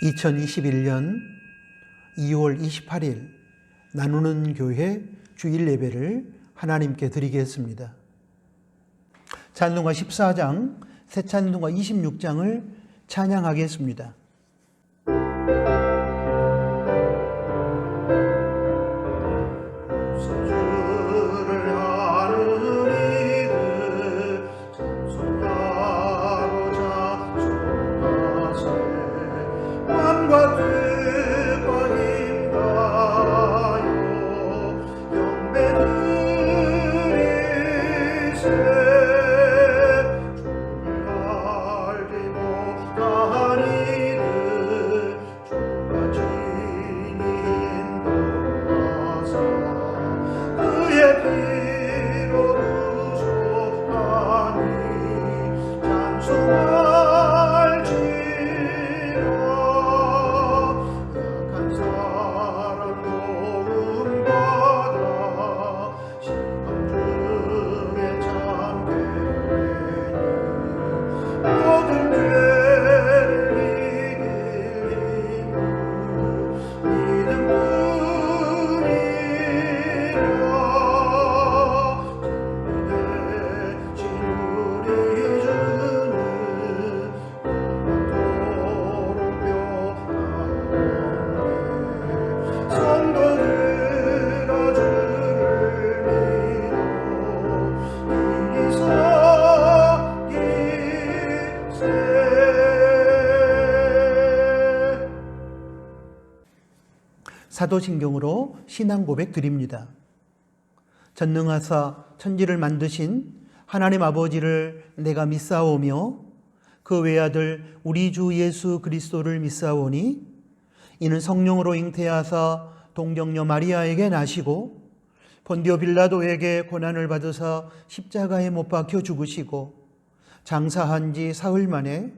2021년 2월 28일 나누는 교회 주일 예배를 하나님께 드리겠습니다. 찬송가 14장, 새 찬송가 26장을 찬양하겠습니다. 사도신경으로 신앙 고백 드립니다. 전능하사 천지를 만드신 하나님 아버지를 내가 믿사오며 그 외아들 우리 주 예수 그리스도를 믿사오니 이는 성령으로 잉태하사 동정녀 마리아에게 나시고 본디오 빌라도에게 고난을 받으사 십자가에 못 박혀 죽으시고 장사한 지 사흘 만에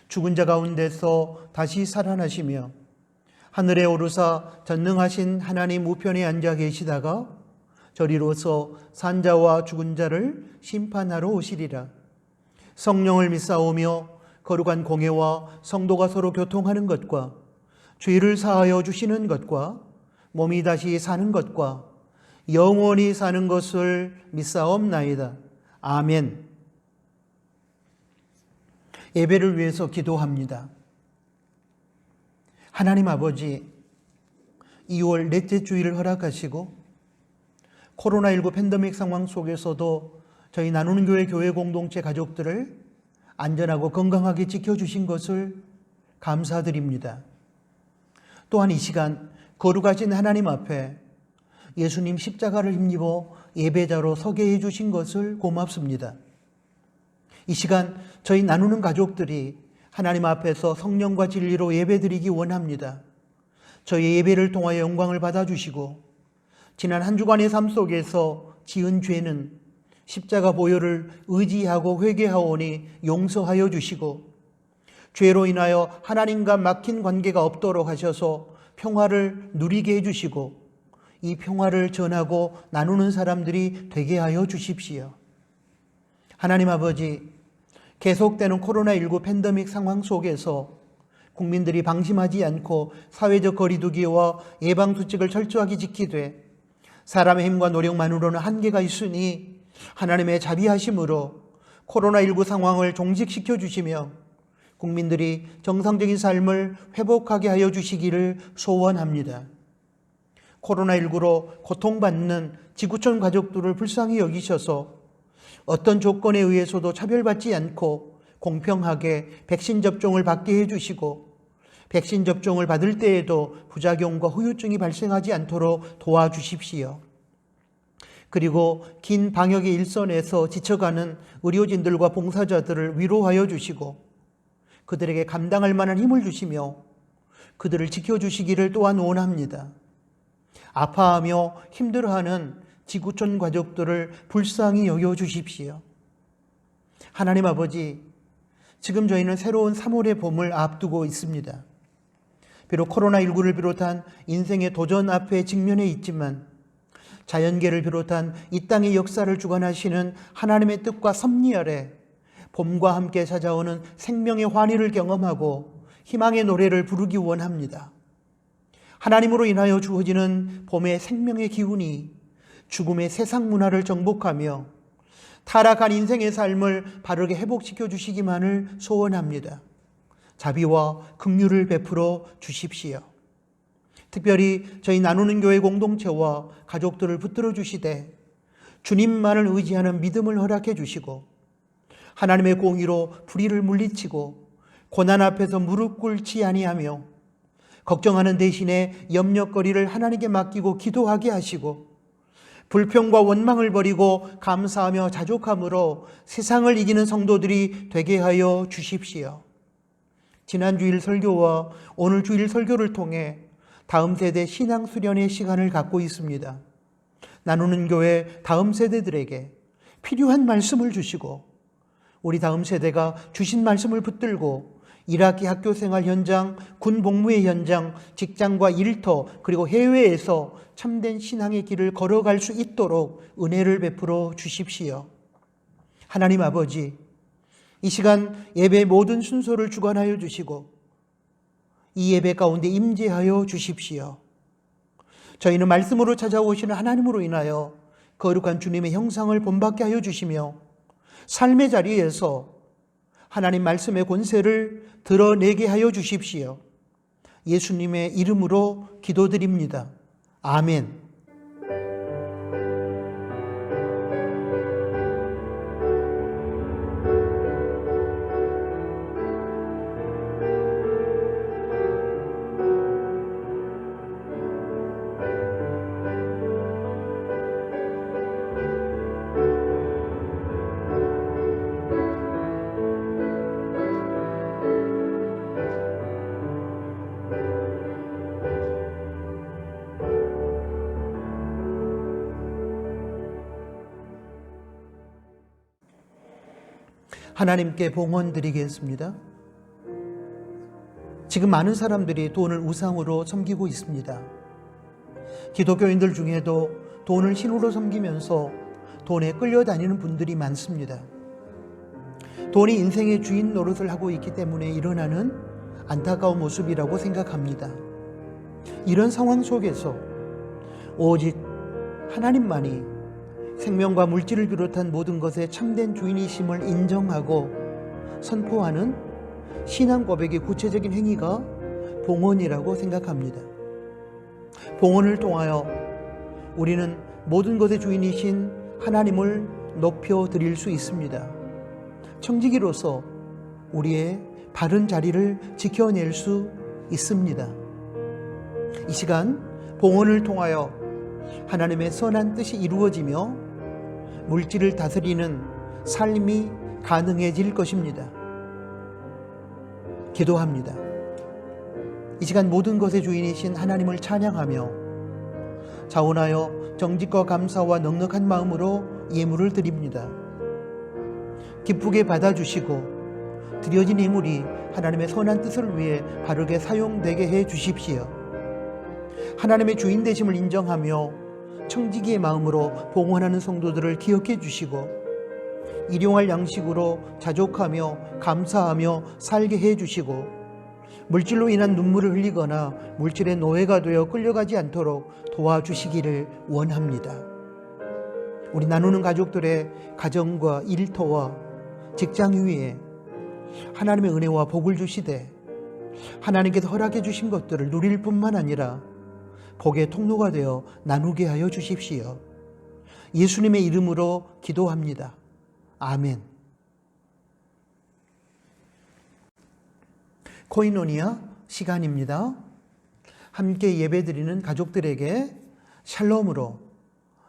죽은 자 가운데서 다시 살아나시며 하늘에 오르사 전능하신 하나님 우편에 앉아 계시다가 저리로서 산자와 죽은 자를 심판하러 오시리라. 성령을 믿사오며 거룩한 공회와 성도가 서로 교통하는 것과 죄를 사하여 주시는 것과 몸이 다시 사는 것과 영원히 사는 것을 믿사옵나이다. 아멘. 예배를 위해서 기도합니다. 하나님 아버지, 2월 넷째 주일을 허락하시고 코로나19 팬데믹 상황 속에서도 저희 나누는 교회 공동체 가족들을 안전하고 건강하게 지켜주신 것을 감사드립니다. 또한 이 시간 거룩하신 하나님 앞에 예수님 십자가를 힘입어 예배자로 서게 해주신 것을 고맙습니다. 이 시간 저희 나누는 가족들이 하나님 앞에서 성령과 진리로 예배드리기 원합니다. 저희 예배를 통하여 영광을 받아주시고 지난 한 주간의 삶 속에서 지은 죄는 십자가 보혈을 의지하고 회개하오니 용서하여 주시고 죄로 인하여 하나님과 막힌 관계가 없도록 하셔서 평화를 누리게 해주시고 이 평화를 전하고 나누는 사람들이 되게 하여 주십시오. 하나님 아버지, 계속되는 코로나19 팬데믹 상황 속에서 국민들이 방심하지 않고 사회적 거리두기와 예방수칙을 철저하게 지키되 사람의 힘과 노력만으로는 한계가 있으니 하나님의 자비하심으로 코로나19 상황을 종식시켜 주시며 국민들이 정상적인 삶을 회복하게 하여 주시기를 소원합니다. 코로나19로 고통받는 지구촌 가족들을 불쌍히 여기셔서 어떤 조건에 의해서도 차별받지 않고 공평하게 백신 접종을 받게 해주시고 백신 접종을 받을 때에도 부작용과 후유증이 발생하지 않도록 도와주십시오. 그리고 긴 방역의 일선에서 지쳐가는 의료진들과 봉사자들을 위로하여 주시고 그들에게 감당할 만한 힘을 주시며 그들을 지켜주시기를 또한 원합니다. 아파하며 힘들어하는 지구촌 가족들을 불쌍히 여겨주십시오. 하나님 아버지, 지금 저희는 새로운 3월의 봄을 앞두고 있습니다. 비록 코로나19를 비롯한 인생의 도전 앞에 직면해 있지만 자연계를 비롯한 이 땅의 역사를 주관하시는 하나님의 뜻과 섭리 아래 봄과 함께 찾아오는 생명의 환희를 경험하고 희망의 노래를 부르기 원합니다. 하나님으로 인하여 주어지는 봄의 생명의 기운이 죽음의 세상 문화를 정복하며 타락한 인생의 삶을 바르게 회복시켜 주시기만을 소원합니다. 자비와 긍휼을 베풀어 주십시오. 특별히 저희 나누는 교회 공동체와 가족들을 붙들어 주시되 주님만을 의지하는 믿음을 허락해 주시고 하나님의 공의로 불의를 물리치고 고난 앞에서 무릎 꿇지 아니하며 걱정하는 대신에 염려거리를 하나님께 맡기고 기도하게 하시고 불평과 원망을 버리고 감사하며 자족함으로 세상을 이기는 성도들이 되게 하여 주십시오. 지난 주일 설교와 오늘 주일 설교를 통해 다음 세대 신앙 수련의 시간을 갖고 있습니다. 나누는 교회 다음 세대들에게 필요한 말씀을 주시고 우리 다음 세대가 주신 말씀을 붙들고 1학기 학교생활 현장, 군 복무의 현장, 직장과 일터 그리고 해외에서 참된 신앙의 길을 걸어갈 수 있도록 은혜를 베풀어 주십시오. 하나님 아버지, 이 시간 예배 모든 순서를 주관하여 주시고 이 예배 가운데 임재하여 주십시오. 저희는 말씀으로 찾아오시는 하나님으로 인하여 거룩한 주님의 형상을 본받게 하여 주시며 삶의 자리에서 하나님 말씀의 권세를 드러내게 하여 주십시오. 예수님의 이름으로 기도드립니다. 아멘. 하나님께 봉헌드리겠습니다. 지금 많은 사람들이 돈을 우상으로 섬기고 있습니다. 기독교인들 중에도 돈을 신으로 섬기면서 돈에 끌려다니는 분들이 많습니다. 돈이 인생의 주인 노릇을 하고 있기 때문에 일어나는 안타까운 모습이라고 생각합니다. 이런 상황 속에서 오직 하나님만이 생명과 물질을 비롯한 모든 것의 참된 주인이심을 인정하고 선포하는 신앙 고백의 구체적인 행위가 봉헌이라고 생각합니다. 봉헌을 통하여 우리는 모든 것의 주인이신 하나님을 높여드릴 수 있습니다. 청지기로서 우리의 바른 자리를 지켜낼 수 있습니다. 이 시간 봉헌을 통하여 하나님의 선한 뜻이 이루어지며 물질을 다스리는 삶이 가능해질 것입니다. 기도합니다. 이 시간 모든 것의 주인이신 하나님을 찬양하며 자원하여 정직과 감사와 넉넉한 마음으로 예물을 드립니다. 기쁘게 받아주시고 드려진 예물이 하나님의 선한 뜻을 위해 바르게 사용되게 해 주십시오. 하나님의 주인 되심을 인정하며 청지기의 마음으로 봉헌하는 성도들을 기억해 주시고 일용할 양식으로 자족하며 감사하며 살게 해 주시고 물질로 인한 눈물을 흘리거나 물질의 노예가 되어 끌려가지 않도록 도와주시기를 원합니다. 우리 나누는 가족들의 가정과 일터와 직장 위에 하나님의 은혜와 복을 주시되 하나님께서 허락해 주신 것들을 누릴 뿐만 아니라 복의 통로가 되어 나누게 하여 주십시오. 예수님의 이름으로 기도합니다. 아멘. 코이노니아 시간입니다. 함께 예배드리는 가족들에게 샬롬으로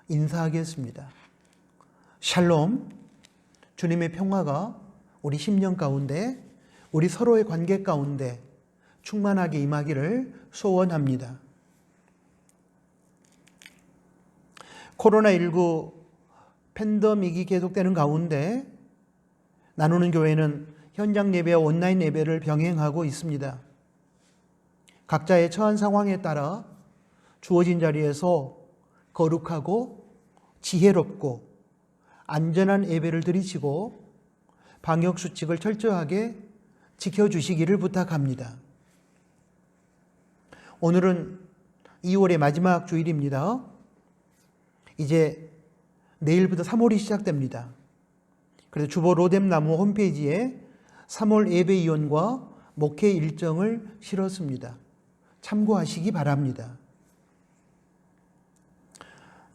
인사하겠습니다. 샬롬, 주님의 평화가 우리 심령 가운데, 우리 서로의 관계 가운데 충만하게 임하기를 소원합니다. 코로나19 팬데믹이 계속되는 가운데 나누는 교회는 현장 예배와 온라인 예배를 병행하고 있습니다. 각자의 처한 상황에 따라 주어진 자리에서 거룩하고 지혜롭고 안전한 예배를 드리시고 방역수칙을 철저하게 지켜주시기를 부탁합니다. 오늘은 2월의 마지막 주일입니다. 이제 내일부터 3월이 시작됩니다. 그래서 주보 로뎀나무 홈페이지에 3월 예배위원과 목회 일정을 실었습니다. 참고하시기 바랍니다.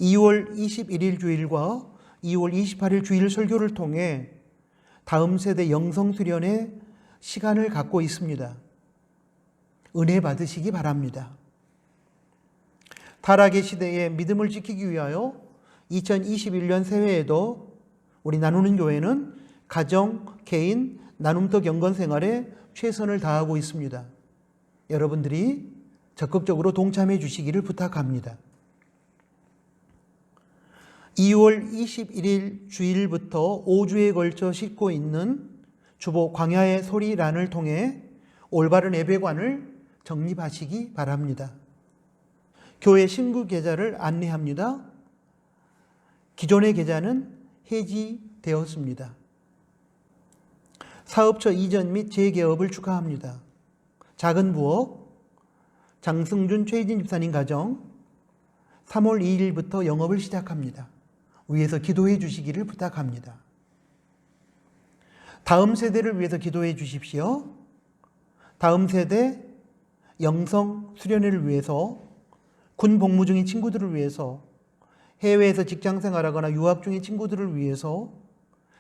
2월 21일 주일과 2월 28일 주일 설교를 통해 다음 세대 영성 수련의 시간을 갖고 있습니다. 은혜 받으시기 바랍니다. 타락의 시대에 믿음을 지키기 위하여 2021년 새해에도 우리 나누는 교회는 가정, 개인, 나눔터 경건 생활에 최선을 다하고 있습니다. 여러분들이 적극적으로 동참해 주시기를 부탁합니다. 2월 21일 주일부터 5주에 걸쳐 싣고 있는 주보 광야의 소리란을 통해 올바른 예배관을 정립하시기 바랍니다. 교회 신구 계좌를 안내합니다. 기존의 계좌는 해지되었습니다. 사업처 이전 및 재개업을 축하합니다. 작은 부엌, 장승준 최희진 집사님 가정 3월 2일부터 영업을 시작합니다. 위해서 기도해 주시기를 부탁합니다. 다음 세대를 위해서 기도해 주십시오. 다음 세대 영성 수련회를 위해서, 군 복무 중인 친구들을 위해서, 해외에서 직장 생활하거나 유학 중인 친구들을 위해서,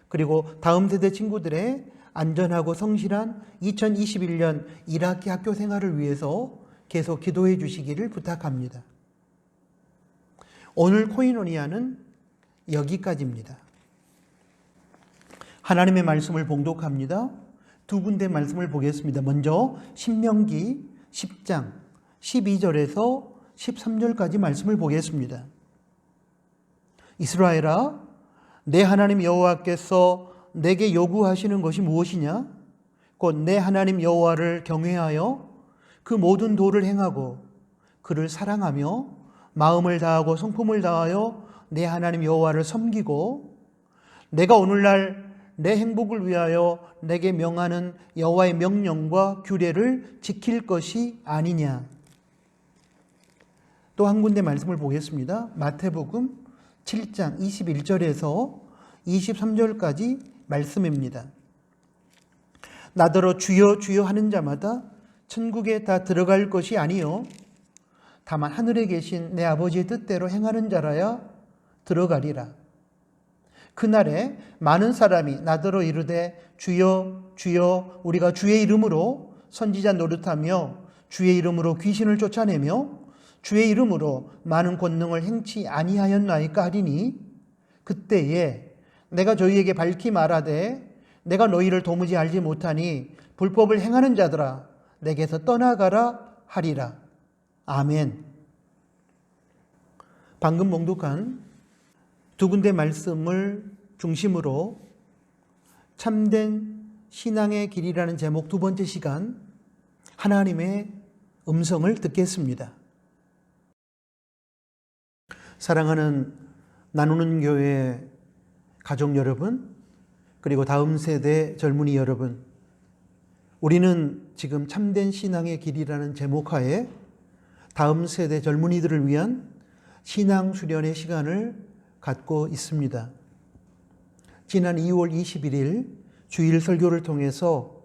그리고 다음 세대 친구들의 안전하고 성실한 2021년 1학기 학교 생활을 위해서 계속 기도해 주시기를 부탁합니다. 오늘 코이노니아는 여기까지입니다. 하나님의 말씀을 봉독합니다. 두 군데 말씀을 보겠습니다. 먼저 신명기 10장 12절에서 13절까지 말씀을 보겠습니다. 이스라엘아, 내 하나님 여호와께서 내게 요구하시는 것이 무엇이냐? 곧 내 하나님 여호와를 경외하여 그 모든 도를 행하고 그를 사랑하며 마음을 다하고 성품을 다하여 내 하나님 여호와를 섬기고 내가 오늘날 내 행복을 위하여 내게 명하는 여호와의 명령과 규례를 지킬 것이 아니냐. 또 한 군데 말씀을 보겠습니다. 마태복음 7장 21절에서 23절까지 말씀입니다. 나더러 주여 주여 하는 자마다 천국에 다 들어갈 것이 아니요 다만 하늘에 계신 내 아버지의 뜻대로 행하는 자라야 들어가리라. 그날에 많은 사람이 나더러 이르되 주여 주여 우리가 주의 이름으로 선지자 노릇하며 주의 이름으로 귀신을 쫓아내며 주의 이름으로 많은 권능을 행치 아니하였나이까 하리니 그때에 내가 저희에게 밝히 말하되 내가 너희를 도무지 알지 못하니 불법을 행하는 자들아 내게서 떠나가라 하리라. 아멘. 방금 봉독한 두 군데 말씀을 중심으로 참된 신앙의 길이라는 제목 두 번째 시간 하나님의 음성을 듣겠습니다. 사랑하는 나누는 교회 가족 여러분, 그리고 다음 세대 젊은이 여러분, 우리는 지금 참된 신앙의 길이라는 제목하에 다음 세대 젊은이들을 위한 신앙 수련의 시간을 갖고 있습니다. 지난 2월 21일 주일 설교를 통해서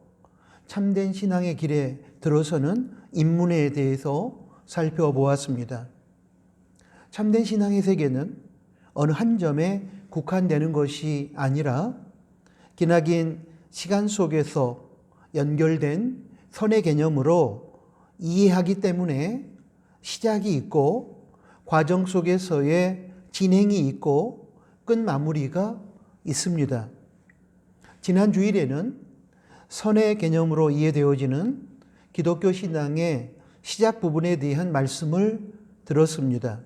참된 신앙의 길에 들어서는 입문에 대해서 살펴보았습니다. 참된 신앙의 세계는 어느 한 점에 국한되는 것이 아니라 기나긴 시간 속에서 연결된 선의 개념으로 이해하기 때문에 시작이 있고 과정 속에서의 진행이 있고 끝마무리가 있습니다. 지난 주일에는 선의 개념으로 이해되어지는 기독교 신앙의 시작 부분에 대한 말씀을 들었습니다.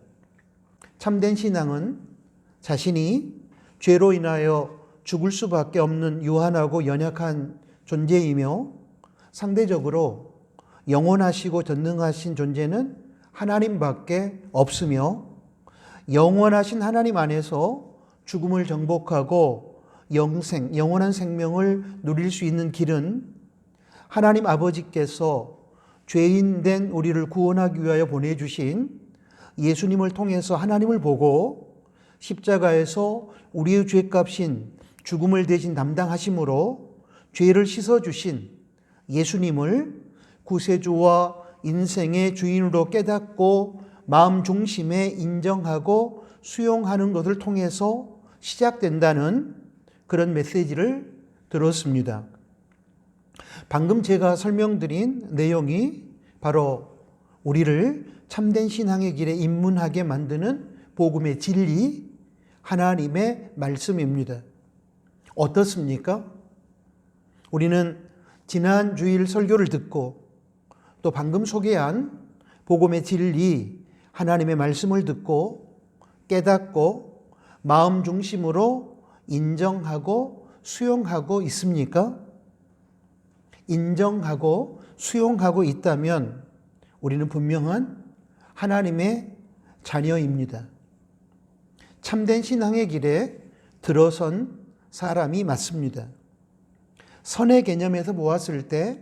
참된 신앙은 자신이 죄로 인하여 죽을 수밖에 없는 유한하고 연약한 존재이며 상대적으로 영원하시고 전능하신 존재는 하나님밖에 없으며 영원하신 하나님 안에서 죽음을 정복하고 영원한 생명을 누릴 수 있는 길은 하나님 아버지께서 죄인 된 우리를 구원하기 위하여 보내주신 예수님을 통해서 하나님을 보고 십자가에서 우리의 죄값인 죽음을 대신 담당하심으로 죄를 씻어주신 예수님을 구세주와 인생의 주인으로 깨닫고 마음 중심에 인정하고 수용하는 것을 통해서 시작된다는 그런 메시지를 들었습니다. 방금 제가 설명드린 내용이 바로 우리를 참된 신앙의 길에 입문하게 만드는 복음의 진리, 하나님의 말씀입니다. 어떻습니까? 우리는 지난 주일 설교를 듣고 또 방금 소개한 복음의 진리, 하나님의 말씀을 듣고 깨닫고 마음 중심으로 인정하고 수용하고 있습니까? 인정하고 수용하고 있다면 우리는 분명한 하나님의 자녀입니다. 참된 신앙의 길에 들어선 사람이 맞습니다. 선의 개념에서 보았을 때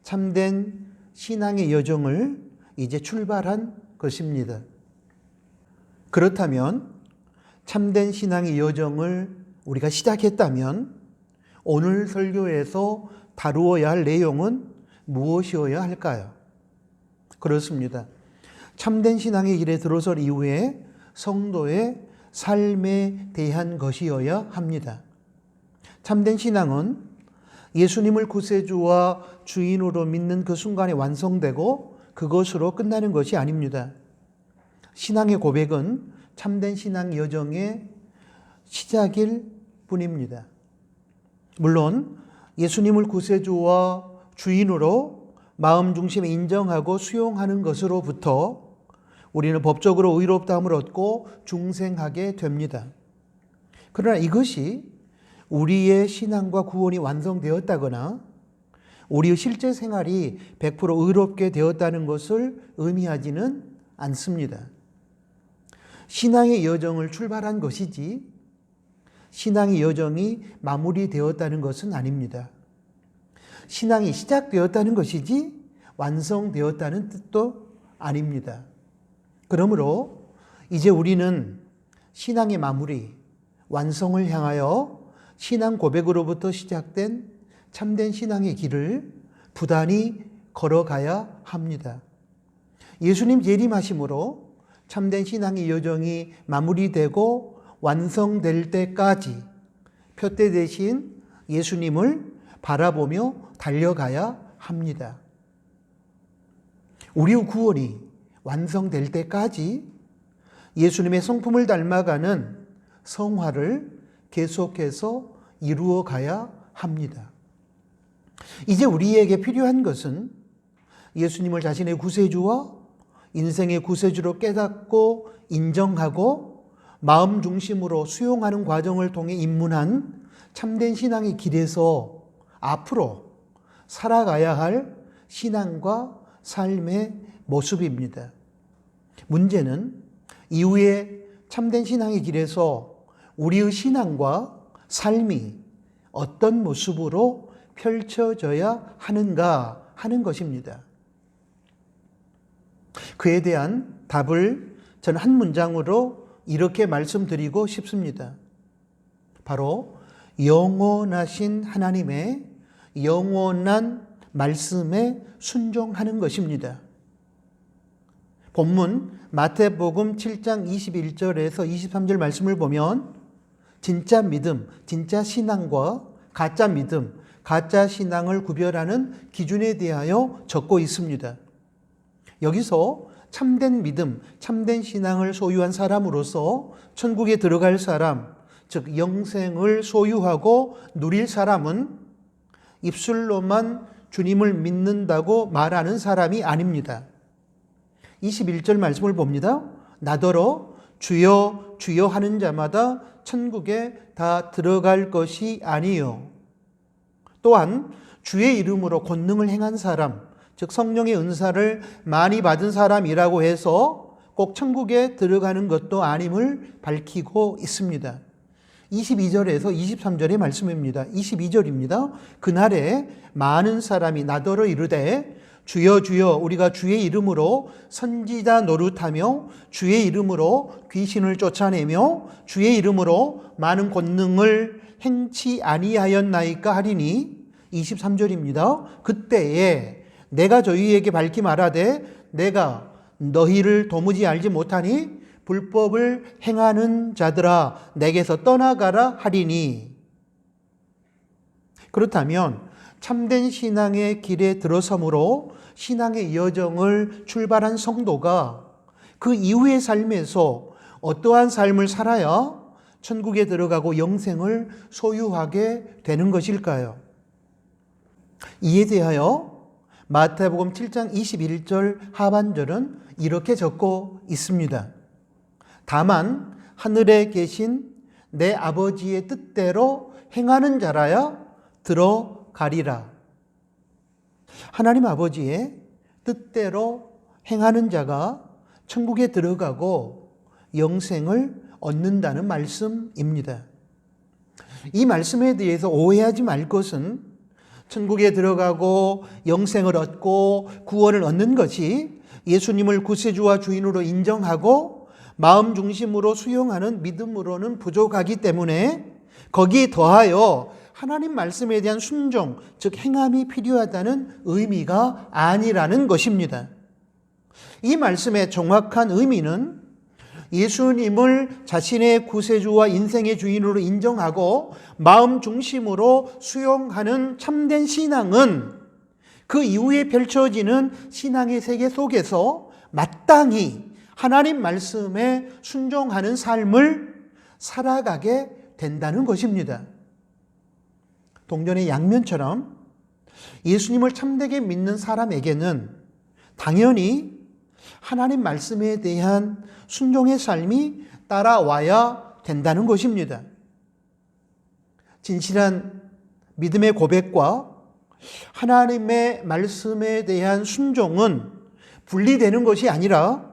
참된 신앙의 여정을 이제 출발한 것입니다. 그렇다면 참된 신앙의 여정을 우리가 시작했다면 오늘 설교에서 다루어야 할 내용은 무엇이어야 할까요? 그렇습니다. 참된 신앙의 길에 들어설 이후에 성도의 삶에 대한 것이어야 합니다. 참된 신앙은 예수님을 구세주와 주인으로 믿는 그 순간에 완성되고 그것으로 끝나는 것이 아닙니다. 신앙의 고백은 참된 신앙 여정의 시작일 뿐입니다. 물론 예수님을 구세주와 주인으로 마음 중심에 인정하고 수용하는 것으로부터 우리는 법적으로 의롭다함을 얻고 중생하게 됩니다. 그러나 이것이 우리의 신앙과 구원이 완성되었다거나 우리의 실제 생활이 100% 의롭게 되었다는 것을 의미하지는 않습니다. 신앙의 여정을 출발한 것이지 신앙의 여정이 마무리되었다는 것은 아닙니다. 신앙이 시작되었다는 것이지 완성되었다는 뜻도 아닙니다. 그러므로 이제 우리는 신앙의 마무리, 완성을 향하여 신앙 고백으로부터 시작된 참된 신앙의 길을 부단히 걸어가야 합니다. 예수님 재림하심으로 참된 신앙의 여정이 마무리되고 완성될 때까지 표대 대신 예수님을 바라보며 달려가야 합니다. 우리의 구원이 완성될 때까지 예수님의 성품을 닮아가는 성화를 계속해서 이루어 가야 합니다. 이제 우리에게 필요한 것은 예수님을 자신의 구세주와 인생의 구세주로 깨닫고 인정하고 마음 중심으로 수용하는 과정을 통해 입문한 참된 신앙의 길에서 앞으로 살아가야 할 신앙과 삶의 모습입니다. 문제는 이후에 참된 신앙의 길에서 우리의 신앙과 삶이 어떤 모습으로 펼쳐져야 하는가 하는 것입니다. 그에 대한 답을 저는 한 문장으로 이렇게 말씀드리고 싶습니다. 바로 영원하신 하나님의 영원한 말씀에 순종하는 것입니다. 본문 마태복음 7장 21절에서 23절 말씀을 보면 진짜 믿음, 진짜 신앙과 가짜 믿음, 가짜 신앙을 구별하는 기준에 대하여 적고 있습니다. 여기서 참된 믿음, 참된 신앙을 소유한 사람으로서 천국에 들어갈 사람, 즉 영생을 소유하고 누릴 사람은 입술로만 주님을 믿는다고 말하는 사람이 아닙니다. 21절 말씀을 봅니다. 나더러 주여 주여 하는 자마다 천국에 다 들어갈 것이 아니요. 또한 주의 이름으로 권능을 행한 사람, 즉 성령의 은사를 많이 받은 사람이라고 해서 꼭 천국에 들어가는 것도 아님을 밝히고 있습니다. 22절에서 23절의 말씀입니다. 22절입니다. 그날에 많은 사람이 나더러 이르되 주여 주여 우리가 주의 이름으로 선지자 노릇하며 주의 이름으로 귀신을 쫓아내며 주의 이름으로 많은 권능을 행치 아니하였나이까 하리니 23절입니다. 그때에 내가 저희에게 밝히 말하되 내가 너희를 도무지 알지 못하니 불법을 행하는 자들아 내게서 떠나가라 하리니. 그렇다면 참된 신앙의 길에 들어섬으로 신앙의 여정을 출발한 성도가 그 이후의 삶에서 어떠한 삶을 살아야 천국에 들어가고 영생을 소유하게 되는 것일까요? 이에 대하여 마태복음 7장 21절 하반절은 이렇게 적고 있습니다. 다만 하늘에 계신 내 아버지의 뜻대로 행하는 자라야 들어가리라. 하나님 아버지의 뜻대로 행하는 자가 천국에 들어가고 영생을 얻는다는 말씀입니다. 이 말씀에 대해서 오해하지 말 것은 천국에 들어가고 영생을 얻고 구원을 얻는 것이 예수님을 구세주와 주인으로 인정하고 마음 중심으로 수용하는 믿음으로는 부족하기 때문에 거기에 더하여 하나님 말씀에 대한 순종, 즉 행함이 필요하다는 의미가 아니라는 것입니다. 이 말씀의 정확한 의미는 예수님을 자신의 구세주와 인생의 주인으로 인정하고 마음 중심으로 수용하는 참된 신앙은 그 이후에 펼쳐지는 신앙의 세계 속에서 마땅히 하나님 말씀에 순종하는 삶을 살아가게 된다는 것입니다. 동전의 양면처럼 예수님을 참되게 믿는 사람에게는 당연히 하나님 말씀에 대한 순종의 삶이 따라와야 된다는 것입니다. 진실한 믿음의 고백과 하나님의 말씀에 대한 순종은 분리되는 것이 아니라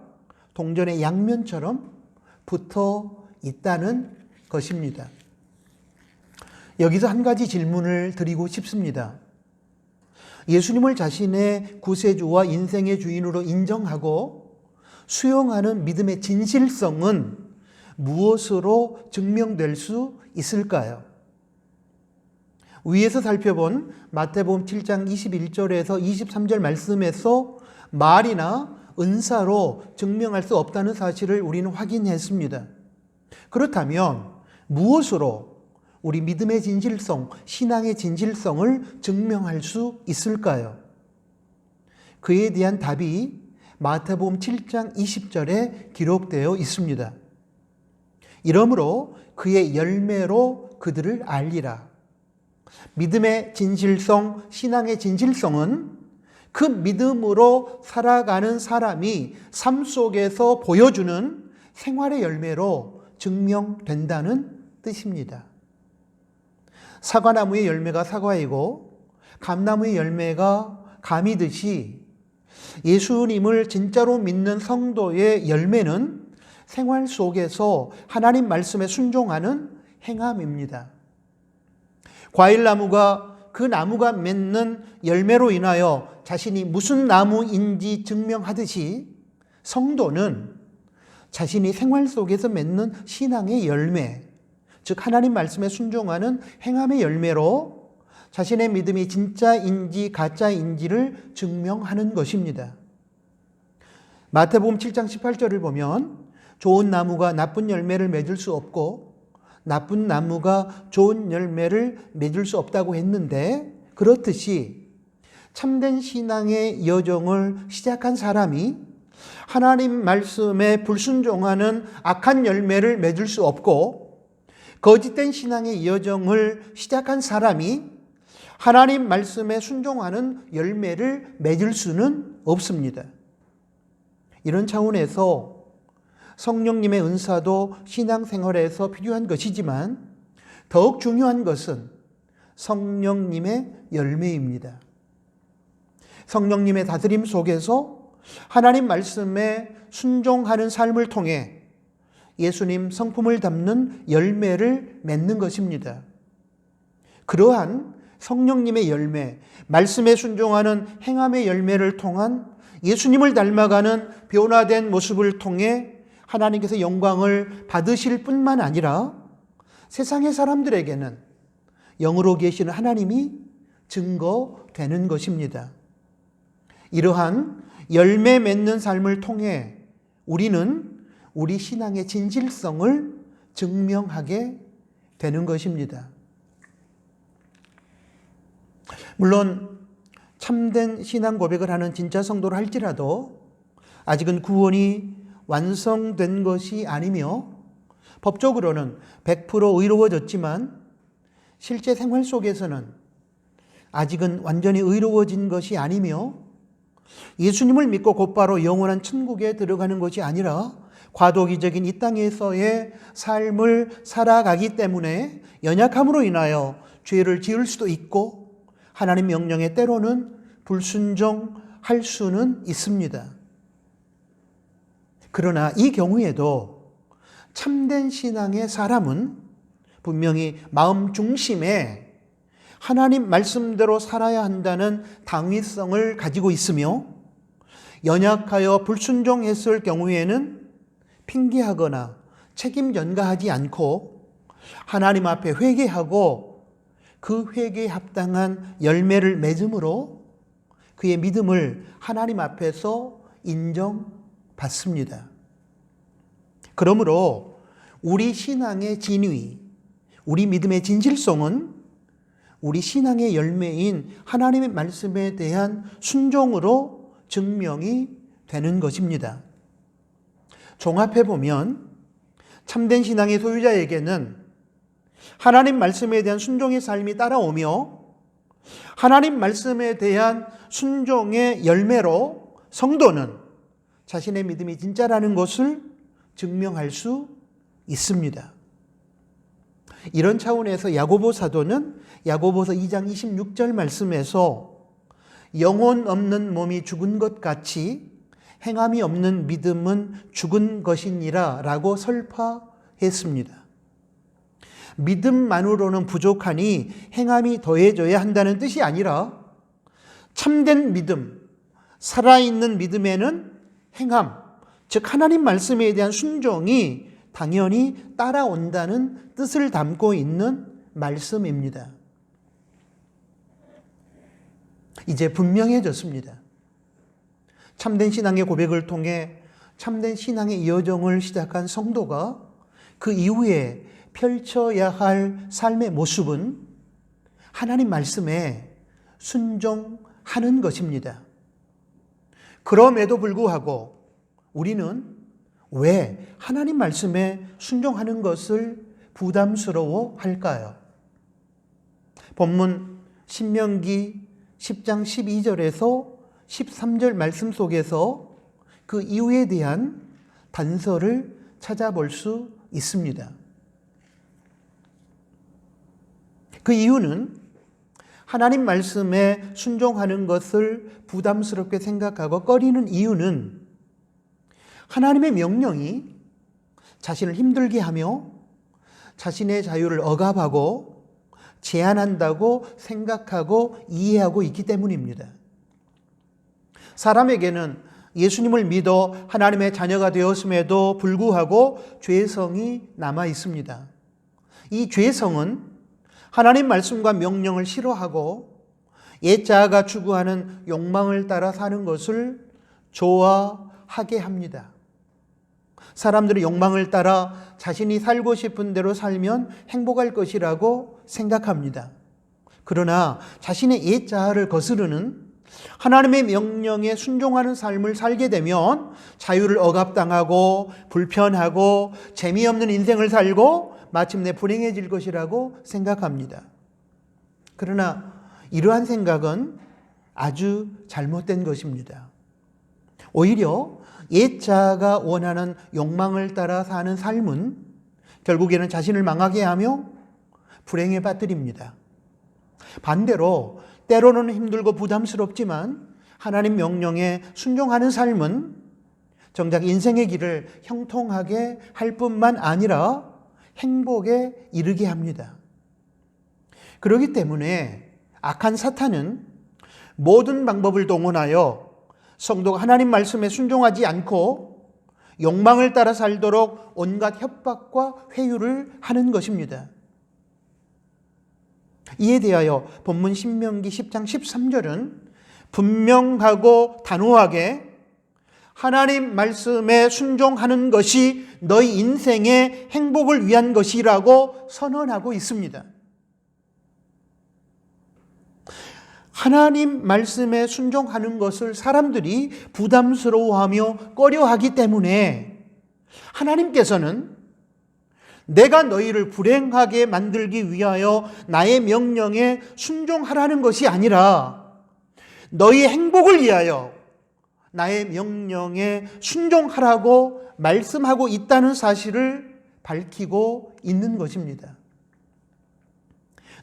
동전의 양면처럼 붙어 있다는 것입니다. 여기서 한 가지 질문을 드리고 싶습니다. 예수님을 자신의 구세주와 인생의 주인으로 인정하고 수용하는 믿음의 진실성은 무엇으로 증명될 수 있을까요? 위에서 살펴본 마태복음 7장 21절에서 23절 말씀에서 말이나 은사로 증명할 수 없다는 사실을 우리는 확인했습니다. 그렇다면 무엇으로 우리 믿음의 진실성, 신앙의 진실성을 증명할 수 있을까요? 그에 대한 답이 마태복음 7장 20절에 기록되어 있습니다. 이러므로 그의 열매로 그들을 알리라. 믿음의 진실성, 신앙의 진실성은 그 믿음으로 살아가는 사람이 삶 속에서 보여주는 생활의 열매로 증명된다는 뜻입니다. 사과나무의 열매가 사과이고 감나무의 열매가 감이듯이 예수님을 진짜로 믿는 성도의 열매는 생활 속에서 하나님 말씀에 순종하는 행함입니다. 과일나무가 그 나무가 맺는 열매로 인하여 자신이 무슨 나무인지 증명하듯이 성도는 자신이 생활 속에서 맺는 신앙의 열매, 즉 하나님 말씀에 순종하는 행함의 열매로 자신의 믿음이 진짜인지 가짜인지를 증명하는 것입니다. 마태복음 7장 18절을 보면 좋은 나무가 나쁜 열매를 맺을 수 없고 나쁜 나무가 좋은 열매를 맺을 수 없다고 했는데, 그렇듯이 참된 신앙의 여정을 시작한 사람이 하나님 말씀에 불순종하는 악한 열매를 맺을 수 없고, 거짓된 신앙의 여정을 시작한 사람이 하나님 말씀에 순종하는 열매를 맺을 수는 없습니다. 이런 차원에서 성령님의 은사도 신앙생활에서 필요한 것이지만 더욱 중요한 것은 성령님의 열매입니다. 성령님의 다스림 속에서 하나님 말씀에 순종하는 삶을 통해 예수님 성품을 담는 열매를 맺는 것입니다. 그러한 성령님의 열매, 말씀에 순종하는 행함의 열매를 통한 예수님을 닮아가는 변화된 모습을 통해 하나님께서 영광을 받으실 뿐만 아니라 세상의 사람들에게는 영으로 계시는 하나님이 증거되는 것입니다. 이러한 열매 맺는 삶을 통해 우리는 우리 신앙의 진실성을 증명하게 되는 것입니다. 물론 참된 신앙 고백을 하는 진짜 성도를 할지라도 아직은 구원이 완성된 것이 아니며 법적으로는 100% 의로워졌지만 실제 생활 속에서는 아직은 완전히 의로워진 것이 아니며 예수님을 믿고 곧바로 영원한 천국에 들어가는 것이 아니라 과도기적인 이 땅에서의 삶을 살아가기 때문에 연약함으로 인하여 죄를 지을 수도 있고 하나님 명령에 때로는 불순종할 수는 있습니다. 그러나 이 경우에도 참된 신앙의 사람은 분명히 마음 중심에 하나님 말씀대로 살아야 한다는 당위성을 가지고 있으며 연약하여 불순종했을 경우에는 핑계하거나 책임 전가하지 않고 하나님 앞에 회개하고 그 회개에 합당한 열매를 맺음으로 그의 믿음을 하나님 앞에서 인정받습니다. 그러므로 우리 신앙의 진위, 우리 믿음의 진실성은 우리 신앙의 열매인 하나님의 말씀에 대한 순종으로 증명이 되는 것입니다. 종합해 보면 참된 신앙의 소유자에게는 하나님 말씀에 대한 순종의 삶이 따라오며 하나님 말씀에 대한 순종의 열매로 성도는 자신의 믿음이 진짜라는 것을 증명할 수 있습니다. 이런 차원에서 야고보 사도는 야고보서 2장 26절 말씀에서 영혼 없는 몸이 죽은 것 같이 행함이 없는 믿음은 죽은 것이니라 라고 설파했습니다. 믿음만으로는 부족하니 행함이 더해져야 한다는 뜻이 아니라 참된 믿음, 살아있는 믿음에는 행함, 즉 하나님 말씀에 대한 순종이 당연히 따라온다는 뜻을 담고 있는 말씀입니다. 이제 분명해졌습니다. 참된 신앙의 고백을 통해 참된 신앙의 여정을 시작한 성도가 그 이후에 펼쳐야 할 삶의 모습은 하나님 말씀에 순종하는 것입니다. 그럼에도 불구하고 우리는 왜 하나님 말씀에 순종하는 것을 부담스러워 할까요? 본문 신명기 10장 12절에서 13절 말씀 속에서 그 이유에 대한 단서를 찾아볼 수 있습니다. 그 이유는 하나님 말씀에 순종하는 것을 부담스럽게 생각하고 꺼리는 이유는 하나님의 명령이 자신을 힘들게 하며 자신의 자유를 억압하고 제한한다고 생각하고 이해하고 있기 때문입니다. 사람에게는 예수님을 믿어 하나님의 자녀가 되었음에도 불구하고 죄성이 남아 있습니다. 이 죄성은 하나님 말씀과 명령을 싫어하고 옛자아가 추구하는 욕망을 따라 사는 것을 좋아하게 합니다. 사람들은 욕망을 따라 자신이 살고 싶은 대로 살면 행복할 것이라고 생각합니다. 그러나 자신의 옛자아를 거스르는 하나님의 명령에 순종하는 삶을 살게 되면 자유를 억압당하고 불편하고 재미없는 인생을 살고 마침내 불행해질 것이라고 생각합니다. 그러나 이러한 생각은 아주 잘못된 것입니다. 오히려 옛자아가 원하는 욕망을 따라 사는 삶은 결국에는 자신을 망하게 하며 불행에 빠뜨립니다. 반대로 때로는 힘들고 부담스럽지만 하나님 명령에 순종하는 삶은 정작 인생의 길을 형통하게 할 뿐만 아니라 행복에 이르게 합니다. 그렇기 때문에 악한 사탄은 모든 방법을 동원하여 성도가 하나님 말씀에 순종하지 않고 욕망을 따라 살도록 온갖 협박과 회유를 하는 것입니다. 이에 대하여 본문 신명기 10장 13절은 분명하고 단호하게 하나님 말씀에 순종하는 것이 너희 인생의 행복을 위한 것이라고 선언하고 있습니다. 하나님 말씀에 순종하는 것을 사람들이 부담스러워하며 꺼려하기 때문에 하나님께서는 내가 너희를 불행하게 만들기 위하여 나의 명령에 순종하라는 것이 아니라 너희의 행복을 위하여 나의 명령에 순종하라고 말씀하고 있다는 사실을 밝히고 있는 것입니다.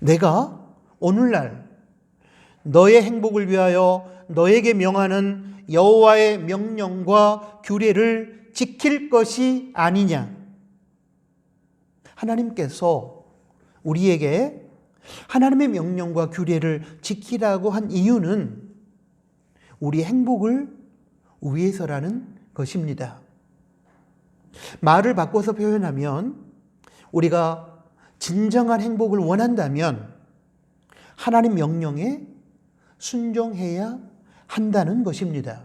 내가 오늘날 너의 행복을 위하여 너에게 명하는 여호와의 명령과 규례를 지킬 것이 아니냐? 하나님께서 우리에게 하나님의 명령과 규례를 지키라고 한 이유는 우리의 행복을 위해서라는 것입니다. 말을 바꿔서 표현하면 우리가 진정한 행복을 원한다면 하나님 명령에 순종해야 한다는 것입니다.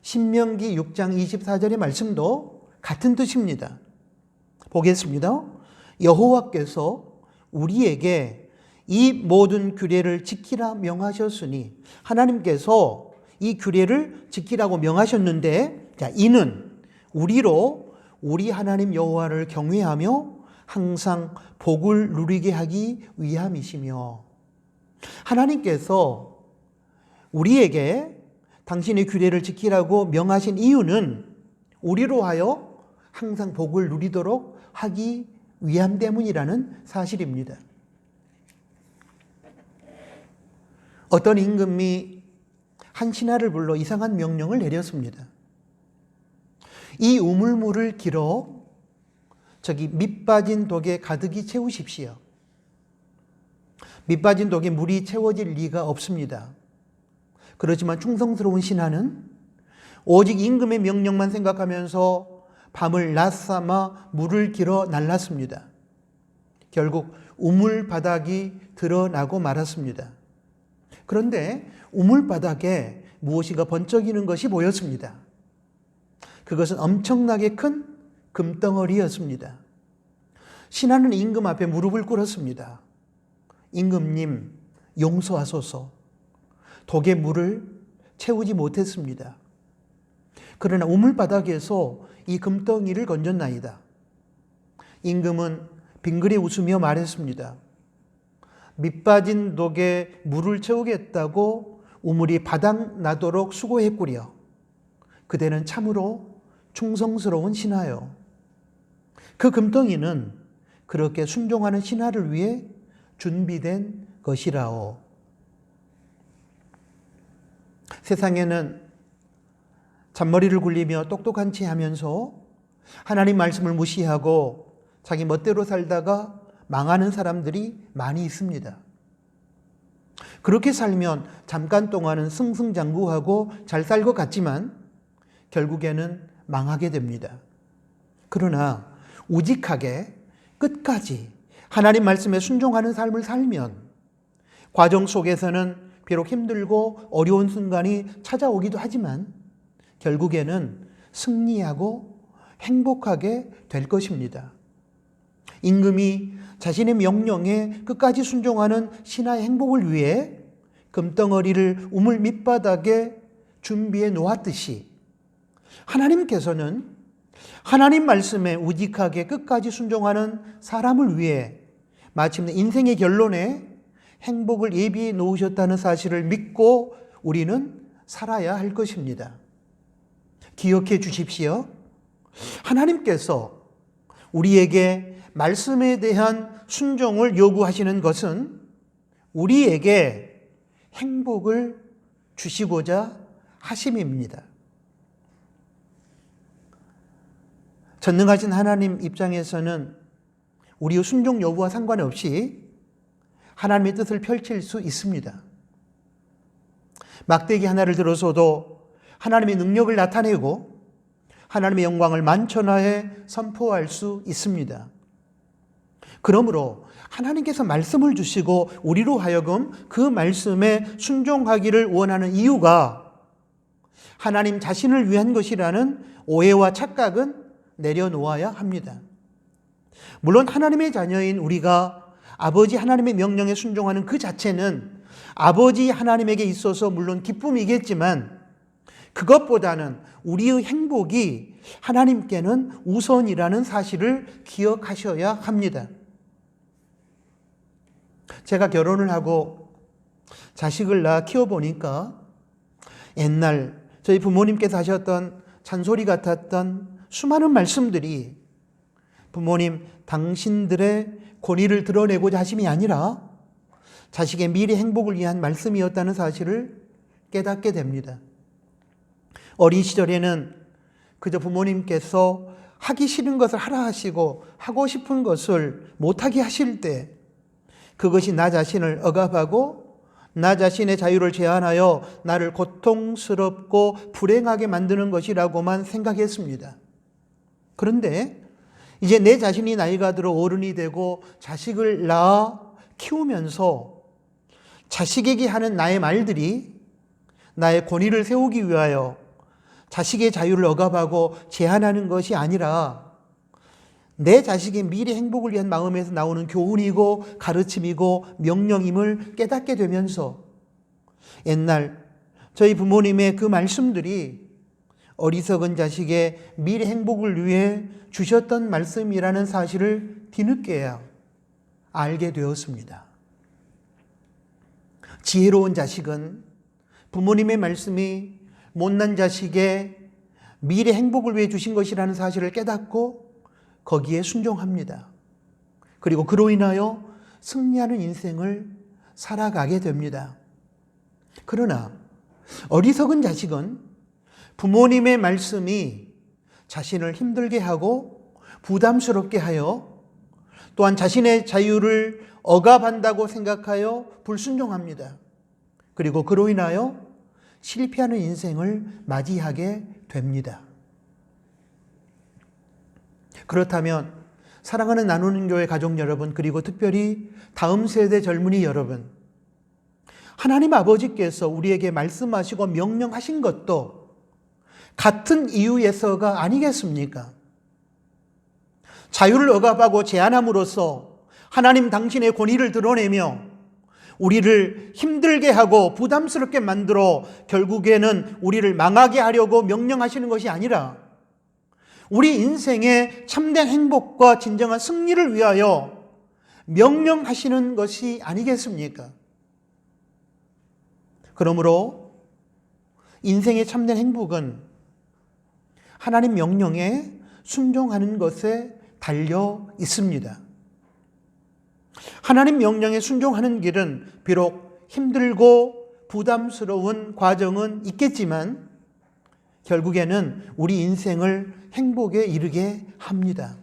신명기 6장 24절의 말씀도 같은 뜻입니다. 보겠습니다. 여호와께서 우리에게 이 모든 규례를 지키라 명하셨으니, 하나님께서 이 규례를 지키라고 명하셨는데, 이는 우리로 우리 하나님 여호와를 경외하며 항상 복을 누리게 하기 위함이시며, 하나님께서 우리에게 당신의 규례를 지키라고 명하신 이유는 우리로 하여 항상 복을 누리도록 하기 위함 때문이라는 사실입니다. 어떤 임금이 한 신하를 불러 이상한 명령을 내렸습니다. 이 우물물을 길어 저기 밑 빠진 독에 가득히 채우십시오. 밑 빠진 독에 물이 채워질 리가 없습니다. 그렇지만 충성스러운 신하는 오직 임금의 명령만 생각하면서 밤을 낮삼아 물을 길어 날랐습니다. 결국 우물 바닥이 드러나고 말았습니다. 그런데 우물 바닥에 무엇인가 번쩍이는 것이 보였습니다. 그것은 엄청나게 큰 금덩어리였습니다. 신하는 임금 앞에 무릎을 꿇었습니다. 임금님, 용서하소서. 독에 물을 채우지 못했습니다. 그러나 우물바닥에서 이 금덩이를 건졌나이다. 임금은 빙그레 웃으며 말했습니다. 밑빠진 독에 물을 채우겠다고 우물이 바닥 나도록 수고했구려. 그대는 참으로 충성스러운 신하요. 그 금덩이는 그렇게 순종하는 신하를 위해 준비된 것이라오. 세상에는 잔머리를 굴리며 똑똑한 체 하면서 하나님 말씀을 무시하고 자기 멋대로 살다가 망하는 사람들이 많이 있습니다. 그렇게 살면 잠깐 동안은 승승장구하고 잘 살 것 같지만 결국에는 망하게 됩니다. 그러나 우직하게 끝까지 하나님 말씀에 순종하는 삶을 살면 과정 속에서는 비록 힘들고 어려운 순간이 찾아오기도 하지만 결국에는 승리하고 행복하게 될 것입니다. 임금이 자신의 명령에 끝까지 순종하는 신하의 행복을 위해 금덩어리를 우물 밑바닥에 준비해 놓았듯이 하나님께서는 하나님 말씀에 우직하게 끝까지 순종하는 사람을 위해 마침내 인생의 결론에 행복을 예비해 놓으셨다는 사실을 믿고 우리는 살아야 할 것입니다. 기억해 주십시오. 하나님께서 우리에게 말씀에 대한 순종을 요구하시는 것은 우리에게 행복을 주시고자 하심입니다. 전능하신 하나님 입장에서는 우리의 순종 여부와 상관없이 하나님의 뜻을 펼칠 수 있습니다. 막대기 하나를 들어서도 하나님의 능력을 나타내고 하나님의 영광을 만천하에 선포할 수 있습니다. 그러므로 하나님께서 말씀을 주시고 우리로 하여금 그 말씀에 순종하기를 원하는 이유가 하나님 자신을 위한 것이라는 오해와 착각은 내려놓아야 합니다. 물론 하나님의 자녀인 우리가 아버지 하나님의 명령에 순종하는 그 자체는 아버지 하나님에게 있어서 물론 기쁨이겠지만 그것보다는 우리의 행복이 하나님께는 우선이라는 사실을 기억하셔야 합니다. 제가 결혼을 하고 자식을 낳아 키워보니까 옛날 저희 부모님께서 하셨던 잔소리 같았던 수많은 말씀들이 부모님 당신들의 권위를 드러내고자 하심이 아니라 자식의 미래 행복을 위한 말씀이었다는 사실을 깨닫게 됩니다. 어린 시절에는 그저 부모님께서 하기 싫은 것을 하라 하시고 하고 싶은 것을 못하게 하실 때 그것이 나 자신을 억압하고 나 자신의 자유를 제한하여 나를 고통스럽고 불행하게 만드는 것이라고만 생각했습니다. 그런데 이제 내 자신이 나이가 들어 어른이 되고 자식을 낳아 키우면서 자식에게 하는 나의 말들이 나의 권위를 세우기 위하여 자식의 자유를 억압하고 제한하는 것이 아니라 내 자식의 미래 행복을 위한 마음에서 나오는 교훈이고 가르침이고 명령임을 깨닫게 되면서 옛날 저희 부모님의 그 말씀들이 어리석은 자식의 미래 행복을 위해 주셨던 말씀이라는 사실을 뒤늦게야 알게 되었습니다. 지혜로운 자식은 부모님의 말씀이 못난 자식의 미래 행복을 위해 주신 것이라는 사실을 깨닫고 거기에 순종합니다. 그리고 그로 인하여 승리하는 인생을 살아가게 됩니다. 그러나 어리석은 자식은 부모님의 말씀이 자신을 힘들게 하고 부담스럽게 하여 또한 자신의 자유를 억압한다고 생각하여 불순종합니다. 그리고 그로 인하여 실패하는 인생을 맞이하게 됩니다. 그렇다면 사랑하는 나누는 교회 가족 여러분, 그리고 특별히 다음 세대 젊은이 여러분, 하나님 아버지께서 우리에게 말씀하시고 명령하신 것도 같은 이유에서가 아니겠습니까? 자유를 억압하고 제한함으로써 하나님 당신의 권위를 드러내며 우리를 힘들게 하고 부담스럽게 만들어 결국에는 우리를 망하게 하려고 명령하시는 것이 아니라 우리 인생의 참된 행복과 진정한 승리를 위하여 명령하시는 것이 아니겠습니까? 그러므로 인생의 참된 행복은 하나님 명령에 순종하는 것에 달려 있습니다. 하나님 명령에 순종하는 길은 비록 힘들고 부담스러운 과정은 있겠지만 결국에는 우리 인생을 행복에 이르게 합니다.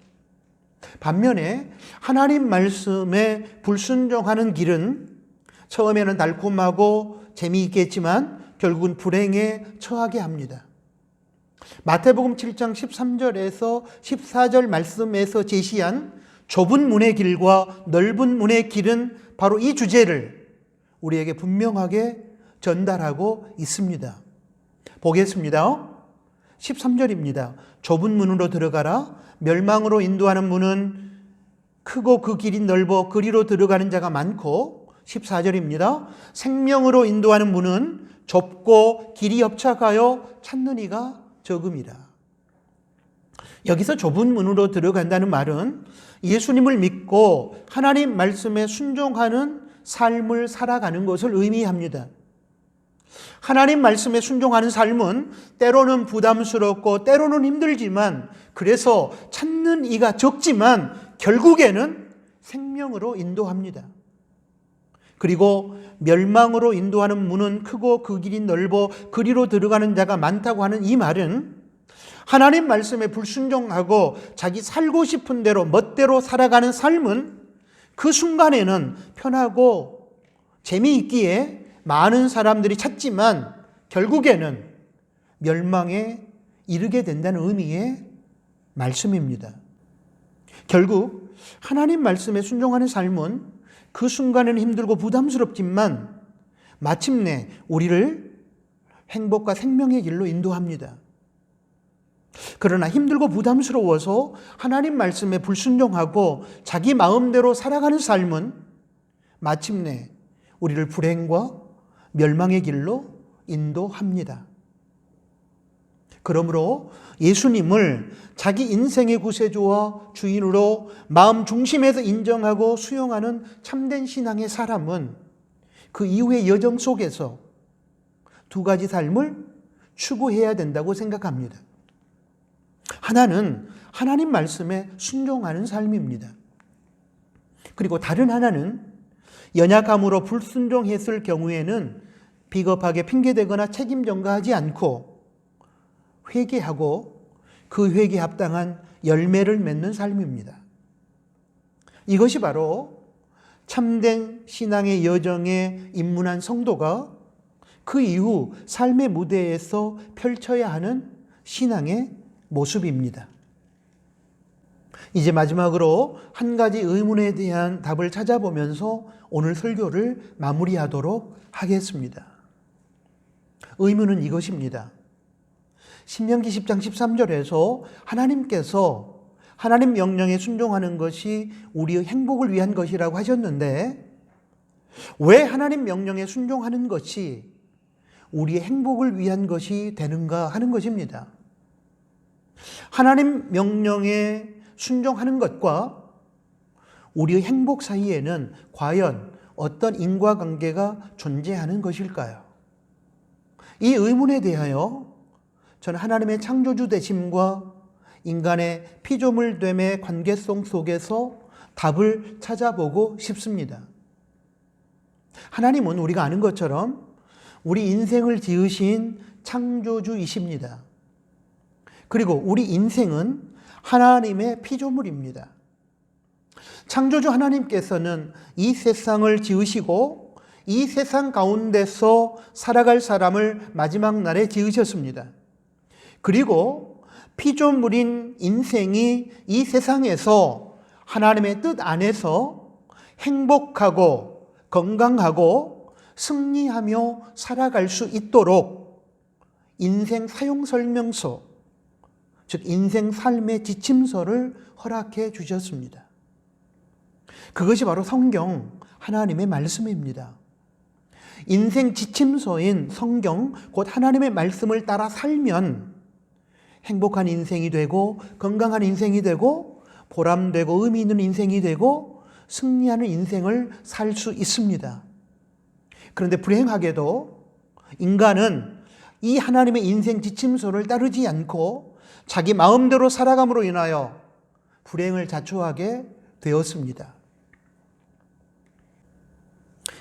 반면에 하나님 말씀에 불순종하는 길은 처음에는 달콤하고 재미있겠지만 결국은 불행에 처하게 합니다. 마태복음 7장 13절에서 14절 말씀에서 제시한 좁은 문의 길과 넓은 문의 길은 바로 이 주제를 우리에게 분명하게 전달하고 있습니다. 보겠습니다. 13절입니다. 좁은 문으로 들어가라. 멸망으로 인도하는 문은 크고 그 길이 넓어 그리로 들어가는 자가 많고, 14절입니다. 생명으로 인도하는 문은 좁고 길이 협착하여 찾는 이가 적음이라. 여기서 좁은 문으로 들어간다는 말은 예수님을 믿고 하나님 말씀에 순종하는 삶을 살아가는 것을 의미합니다. 하나님 말씀에 순종하는 삶은 때로는 부담스럽고 때로는 힘들지만, 그래서 찾는 이가 적지만 결국에는 생명으로 인도합니다. 그리고 멸망으로 인도하는 문은 크고 그 길이 넓어 그리로 들어가는 자가 많다고 하는 이 말은 하나님 말씀에 불순종하고 자기 살고 싶은 대로 멋대로 살아가는 삶은 그 순간에는 편하고 재미있기에 많은 사람들이 찾지만 결국에는 멸망에 이르게 된다는 의미의 말씀입니다. 결국 하나님 말씀에 순종하는 삶은 그 순간에는 힘들고 부담스럽지만 마침내 우리를 행복과 생명의 길로 인도합니다. 그러나 힘들고 부담스러워서 하나님 말씀에 불순종하고 자기 마음대로 살아가는 삶은 마침내 우리를 불행과 멸망의 길로 인도합니다. 그러므로 예수님을 자기 인생의 구세주와 주인으로 마음 중심에서 인정하고 수용하는 참된 신앙의 사람은 그 이후의 여정 속에서 두 가지 삶을 추구해야 된다고 생각합니다. 하나는 하나님 말씀에 순종하는 삶입니다. 그리고 다른 하나는 연약함으로 불순종했을 경우에는 비겁하게 핑계대거나 책임 전가하지 않고 회개하고 그 회개에 합당한 열매를 맺는 삶입니다. 이것이 바로 참된 신앙의 여정에 입문한 성도가 그 이후 삶의 무대에서 펼쳐야 하는 신앙의 모습입니다. 이제 마지막으로 한 가지 의문에 대한 답을 찾아보면서 오늘 설교를 마무리하도록 하겠습니다. 의문은 이것입니다. 신명기 10장 13절에서 하나님께서 하나님 명령에 순종하는 것이 우리의 행복을 위한 것이라고 하셨는데 왜 하나님 명령에 순종하는 것이 우리의 행복을 위한 것이 되는가 하는 것입니다. 하나님 명령에 순종하는 것과 우리의 행복 사이에는 과연 어떤 인과관계가 존재하는 것일까요? 이 의문에 대하여 저는 하나님의 창조주 되심과 인간의 피조물됨의 관계성 속에서 답을 찾아보고 싶습니다. 하나님은 우리가 아는 것처럼 우리 인생을 지으신 창조주이십니다. 그리고 우리 인생은 하나님의 피조물입니다. 창조주 하나님께서는 이 세상을 지으시고 이 세상 가운데서 살아갈 사람을 마지막 날에 지으셨습니다. 그리고 피조물인 인생이 이 세상에서 하나님의 뜻 안에서 행복하고 건강하고 승리하며 살아갈 수 있도록 인생 사용 설명서, 즉 인생 삶의 지침서를 허락해 주셨습니다. 그것이 바로 성경, 하나님의 말씀입니다. 인생 지침서인 성경, 곧 하나님의 말씀을 따라 살면 행복한 인생이 되고 건강한 인생이 되고 보람되고 의미 있는 인생이 되고 승리하는 인생을 살 수 있습니다. 그런데 불행하게도 인간은 이 하나님의 인생 지침서를 따르지 않고 자기 마음대로 살아감으로 인하여 불행을 자초하게 되었습니다.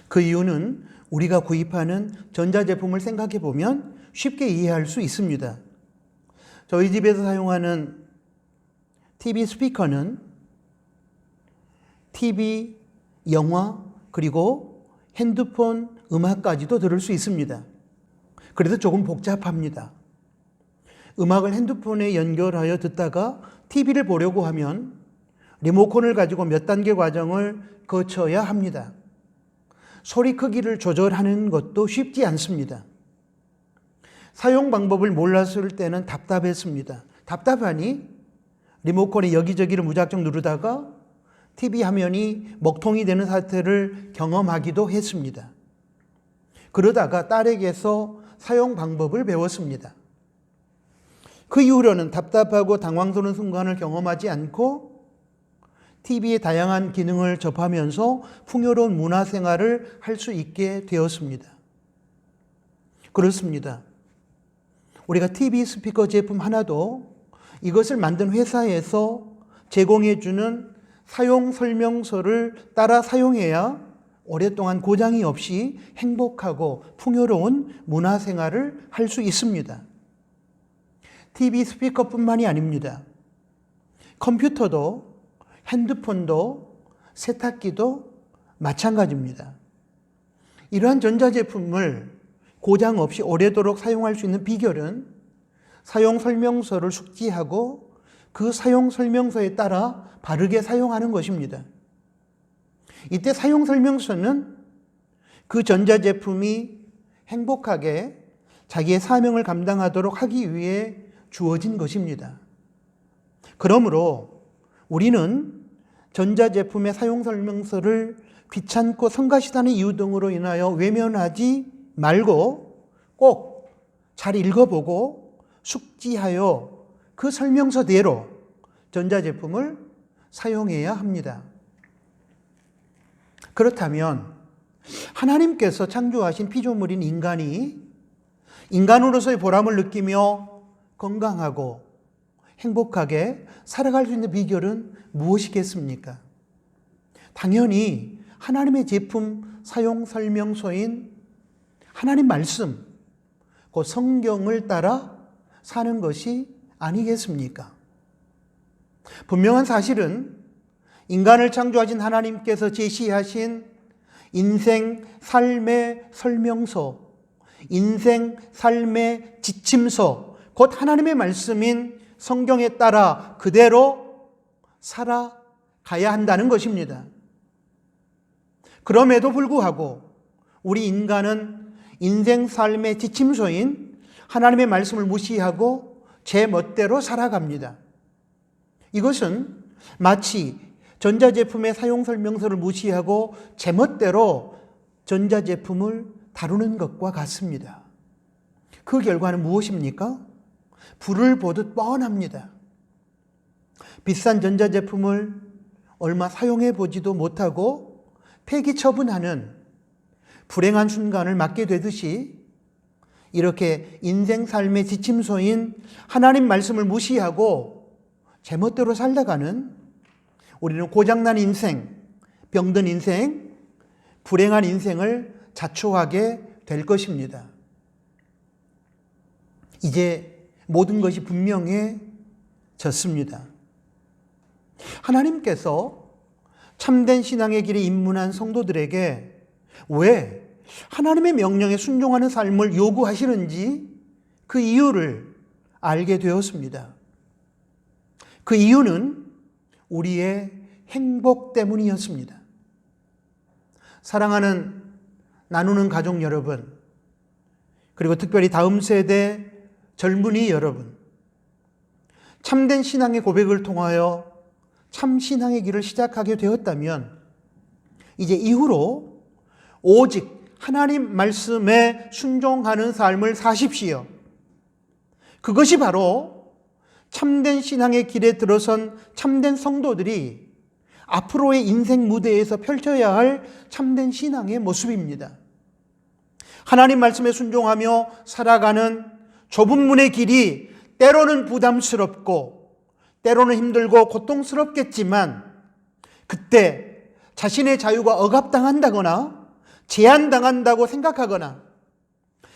그 이유는 우리가 구입하는 전자제품을 생각해 보면 쉽게 이해할 수 있습니다. 저희 집에서 사용하는 TV 스피커는 TV, 영화, 그리고 핸드폰 음악까지도 들을 수 있습니다. 그래서 조금 복잡합니다. 음악을 핸드폰에 연결하여 듣다가 TV를 보려고 하면 리모컨을 가지고 몇 단계 과정을 거쳐야 합니다. 소리 크기를 조절하는 것도 쉽지 않습니다. 사용 방법을 몰랐을 때는 답답했습니다. 답답하니 리모컨이 여기저기를 무작정 누르다가 TV 화면이 먹통이 되는 사태를 경험하기도 했습니다. 그러다가 딸에게서 사용 방법을 배웠습니다. 그 이후로는 답답하고 당황스러운 순간을 경험하지 않고 TV의 다양한 기능을 접하면서 풍요로운 문화생활을 할 수 있게 되었습니다. 그렇습니다. 우리가 TV 스피커 제품 하나도 이것을 만든 회사에서 제공해주는 사용 설명서를 따라 사용해야 오랫동안 고장이 없이 행복하고 풍요로운 문화생활을 할 수 있습니다. TV 스피커뿐만이 아닙니다. 컴퓨터도 핸드폰도 세탁기도 마찬가지입니다. 이러한 전자제품을 고장 없이 오래도록 사용할 수 있는 비결은 사용 설명서를 숙지하고 그 사용 설명서에 따라 바르게 사용하는 것입니다. 이때 사용 설명서는 그 전자제품이 행복하게 자기의 사명을 감당하도록 하기 위해 주어진 것입니다. 그러므로 우리는 전자제품의 사용 설명서를 귀찮고 성가시다는 이유 등으로 인하여 외면하지 말고 꼭 잘 읽어보고 숙지하여 그 설명서대로 전자제품을 사용해야 합니다. 그렇다면 하나님께서 창조하신 피조물인 인간이 인간으로서의 보람을 느끼며 건강하고 행복하게 살아갈 수 있는 비결은 무엇이겠습니까? 당연히 하나님의 제품 사용 설명서인 하나님 말씀, 그 성경을 따라 사는 것이 아니겠습니까? 분명한 사실은 인간을 창조하신 하나님께서 제시하신 인생 삶의 설명서, 인생 삶의 지침서, 곧 하나님의 말씀인 성경에 따라 그대로 살아가야 한다는 것입니다. 그럼에도 불구하고 우리 인간은 인생 삶의 지침서인 하나님의 말씀을 무시하고 제 멋대로 살아갑니다. 이것은 마치 전자제품의 사용 설명서를 무시하고 제 멋대로 전자제품을 다루는 것과 같습니다. 그 결과는 무엇입니까? 불을 보듯 뻔합니다. 비싼 전자제품을 얼마 사용해 보지도 못하고 폐기 처분하는 불행한 순간을 맞게 되듯이 이렇게 인생 삶의 지침서인 하나님 말씀을 무시하고 제멋대로 살다가는 우리는 고장난 인생, 병든 인생, 불행한 인생을 자초하게 될 것입니다. 이제 모든 것이 분명해졌습니다. 하나님께서 참된 신앙의 길에 입문한 성도들에게 왜 하나님의 명령에 순종하는 삶을 요구하시는지 그 이유를 알게 되었습니다. 그 이유는 우리의 행복 때문이었습니다. 사랑하는 나누는 가족 여러분, 그리고 특별히 다음 세대 젊은이 여러분, 참된 신앙의 고백을 통하여 참 신앙의 길을 시작하게 되었다면 이제 이후로 오직 하나님 말씀에 순종하는 삶을 사십시오. 그것이 바로 참된 신앙의 길에 들어선 참된 성도들이 앞으로의 인생 무대에서 펼쳐야 할 참된 신앙의 모습입니다. 하나님 말씀에 순종하며 살아가는 좁은 문의 길이 때로는 부담스럽고 때로는 힘들고 고통스럽겠지만 그때 자신의 자유가 억압당한다거나 제한당한다고 생각하거나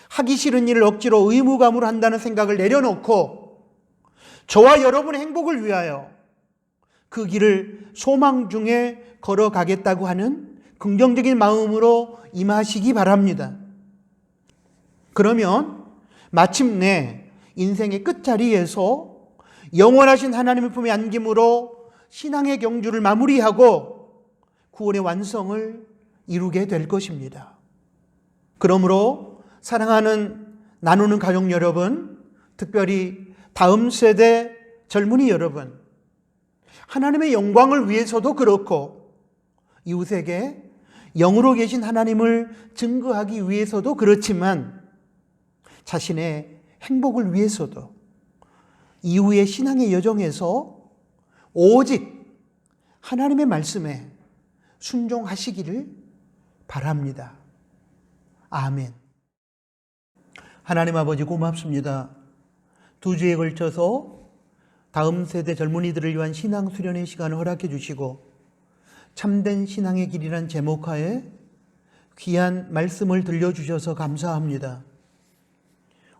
하기 싫은 일을 억지로 의무감으로 한다는 생각을 내려놓고 저와 여러분의 행복을 위하여 그 길을 소망 중에 걸어가겠다고 하는 긍정적인 마음으로 임하시기 바랍니다. 그러면 마침내 인생의 끝자리에서 영원하신 하나님의 품에 안김으로 신앙의 경주를 마무리하고 구원의 완성을 이루게 될 것입니다. 그러므로 사랑하는 나누는 가족 여러분, 특별히 다음 세대 젊은이 여러분, 하나님의 영광을 위해서도 그렇고 이웃에게 영으로 계신 하나님을 증거하기 위해서도 그렇지만 자신의 행복을 위해서도 이후의 신앙의 여정에서 오직 하나님의 말씀에 순종하시기를 바랍니다. 아멘. 하나님 아버지 고맙습니다. 2주에 걸쳐서 다음 세대 젊은이들을 위한 신앙 수련의 시간을 허락해 주시고 참된 신앙의 길이란 제목하에 귀한 말씀을 들려주셔서 감사합니다.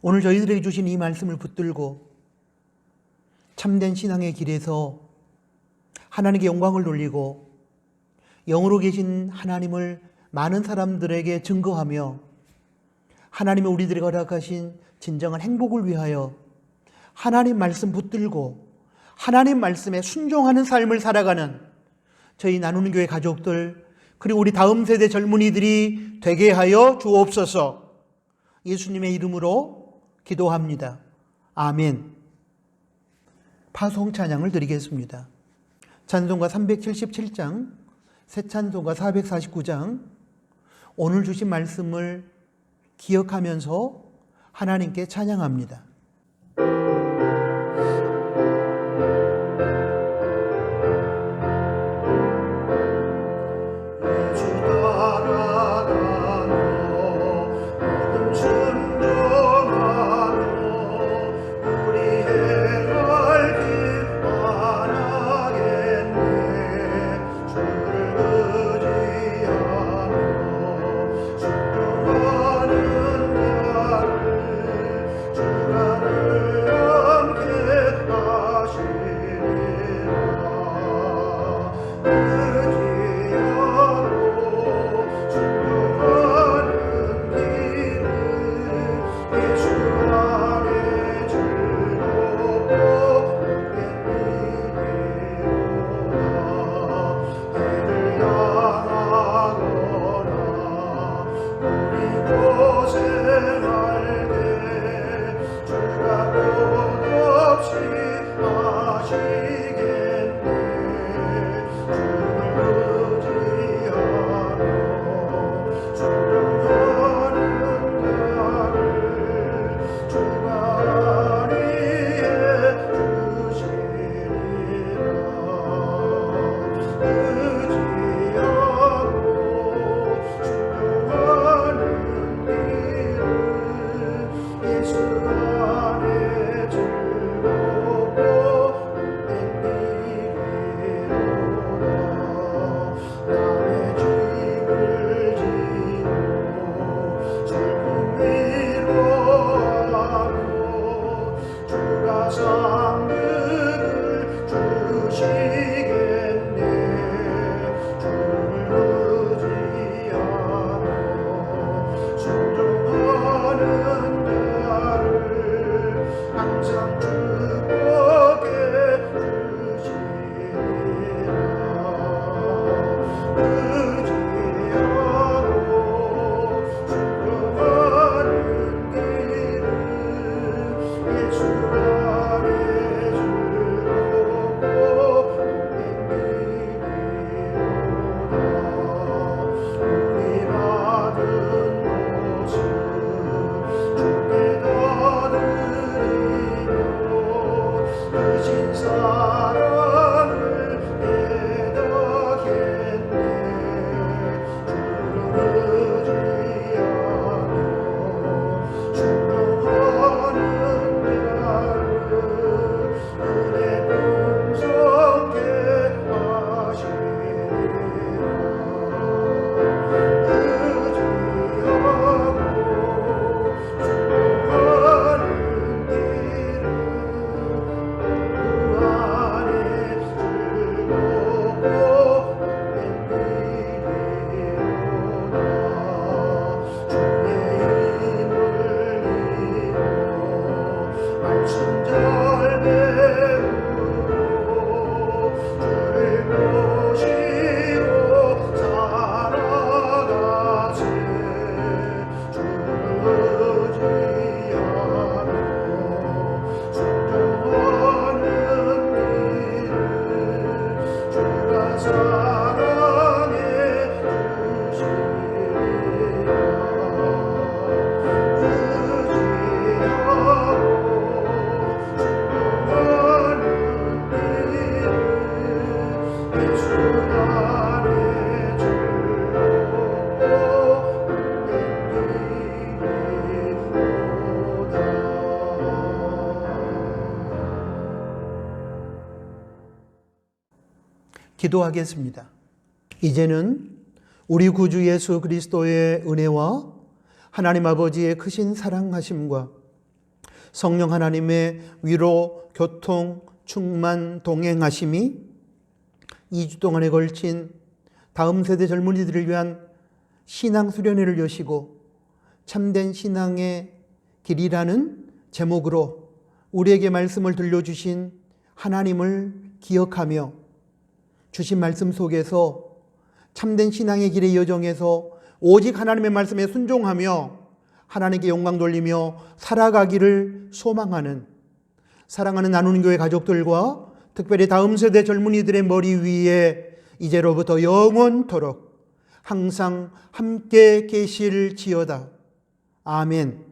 오늘 저희들에게 주신 이 말씀을 붙들고 참된 신앙의 길에서 하나님께 영광을 돌리고 영으로 계신 하나님을 많은 사람들에게 증거하며 하나님의 우리들에게 허락하신 진정한 행복을 위하여 하나님 말씀 붙들고 하나님 말씀에 순종하는 삶을 살아가는 저희 나누는 교회 가족들, 그리고 우리 다음 세대 젊은이들이 되게 하여 주옵소서. 예수님의 이름으로 기도합니다. 아멘. 파송 찬양을 드리겠습니다. 찬송가 377장, 새 찬송가 449장, 오늘 주신 말씀을 기억하면서 하나님께 찬양합니다. 기도하겠습니다. 이제는 우리 구주 예수 그리스도의 은혜와 하나님 아버지의 크신 사랑하심과 성령 하나님의 위로, 교통, 충만, 동행하심이 2주 동안에 걸친 다음 세대 젊은이들을 위한 신앙 수련회를 여시고 참된 신앙의 길이라는 제목으로 우리에게 말씀을 들려주신 하나님을 기억하며 주신 말씀 속에서 참된 신앙의 길의 여정에서 오직 하나님의 말씀에 순종하며 하나님께 영광 돌리며 살아가기를 소망하는 사랑하는 나누는 교회 가족들과 특별히 다음 세대 젊은이들의 머리 위에 이제로부터 영원토록 항상 함께 계실지어다. 아멘.